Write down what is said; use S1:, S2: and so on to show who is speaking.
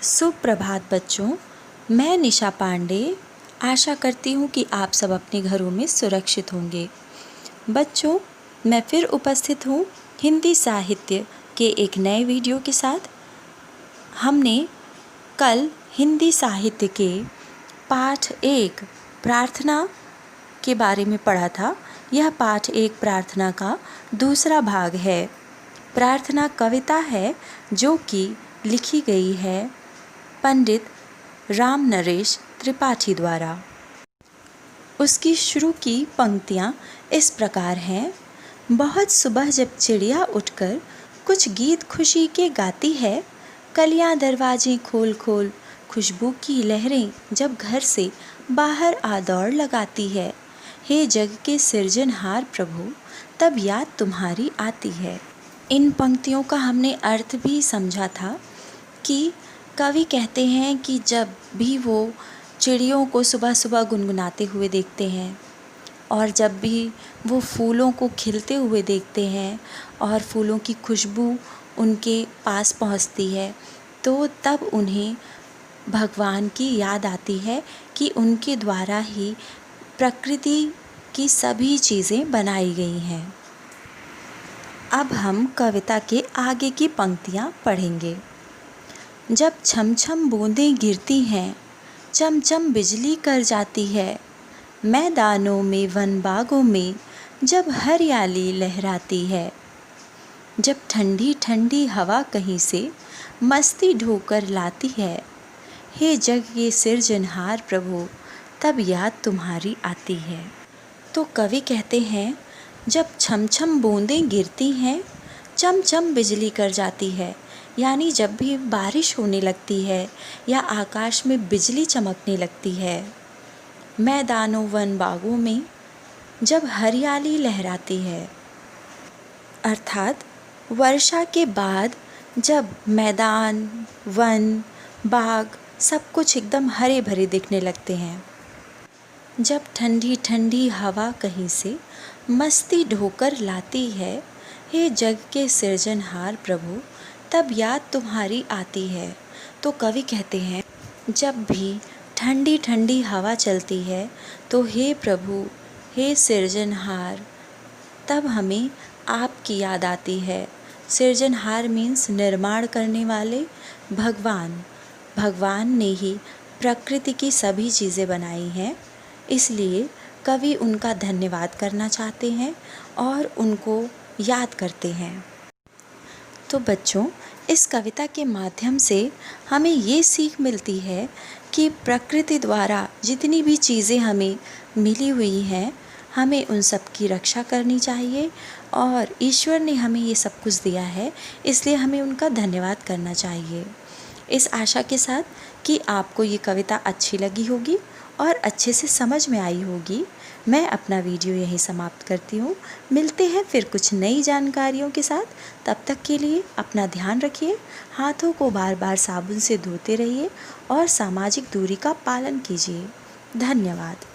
S1: सुप्रभात बच्चों, मैं निशा पांडे आशा करती हूँ कि आप सब अपने घरों में सुरक्षित होंगे। बच्चों, मैं फिर उपस्थित हूँ हिंदी साहित्य के एक नए वीडियो के साथ। हमने कल हिंदी साहित्य के पाठ 1 प्रार्थना के बारे में पढ़ा था। यह पाठ 1 प्रार्थना का दूसरा भाग है। प्रार्थना कविता है जो कि लिखी गई है पंडित राम नरेश त्रिपाठी द्वारा। उसकी शुरू की पंक्तियाँ इस प्रकार हैं। बहुत सुबह जब चिड़िया उठकर कुछ गीत खुशी के गाती है, कलियाँ दरवाजे खोल खोल खुशबू की लहरें जब घर से बाहर आ दौड़ लगाती है, हे जग के सृजनहार प्रभु, तब याद तुम्हारी आती है। इन पंक्तियों का हमने अर्थ भी समझा था कि कवि कहते हैं कि जब भी वो चिड़ियों को सुबह सुबह गुनगुनाते हुए देखते हैं और जब भी वो फूलों को खिलते हुए देखते हैं और फूलों की खुशबू उनके पास पहुंचती है, तो तब उन्हें भगवान की याद आती है कि उनके द्वारा ही प्रकृति की सभी चीज़ें बनाई गई हैं। अब हम कविता के आगे की पंक्तियाँ पढ़ेंगे। जब छम छम बूंदें गिरती हैं, चम चम बिजली कर जाती है, मैदानों में वन बागों में जब हरियाली लहराती है, जब ठंडी ठंडी हवा कहीं से मस्ती ढोकर लाती है, हे जग के सृजनहार प्रभु, तब याद तुम्हारी आती है। तो कवि कहते हैं, जब छम छम बूंदें गिरती हैं, चम चम बिजली कर जाती है, यानी जब भी बारिश होने लगती है या आकाश में बिजली चमकने लगती है, मैदानों वन बागों में जब हरियाली लहराती है, अर्थात वर्षा के बाद जब मैदान, वन, बाग सब कुछ एकदम हरे भरे दिखने लगते हैं, जब ठंडी ठंडी हवा कहीं से मस्ती ढोकर लाती है, हे जग के सृजनहार प्रभु, तब याद तुम्हारी आती है। तो कवि कहते हैं, जब भी ठंडी ठंडी हवा चलती है तो हे प्रभु, हे सृजनहार, तब हमें आपकी याद आती है। सृजनहार मीन्स निर्माण करने वाले भगवान। भगवान ने ही प्रकृति की सभी चीज़ें बनाई हैं, इसलिए कवि उनका धन्यवाद करना चाहते हैं और उनको याद करते हैं। तो बच्चों, इस कविता के माध्यम से हमें ये सीख मिलती है कि प्रकृति द्वारा जितनी भी चीज़ें हमें मिली हुई हैं, हमें उन सब की रक्षा करनी चाहिए और ईश्वर ने हमें ये सब कुछ दिया है, इसलिए हमें उनका धन्यवाद करना चाहिए। इस आशा के साथ कि आपको ये कविता अच्छी लगी होगी और अच्छे से समझ में आई होगी, मैं अपना वीडियो यहीं समाप्त करती हूँ। मिलते हैं फिर कुछ नई जानकारियों के साथ। तब तक के लिए अपना ध्यान रखिए, हाथों को बार बार साबुन से धोते रहिए और सामाजिक दूरी का पालन कीजिए। धन्यवाद।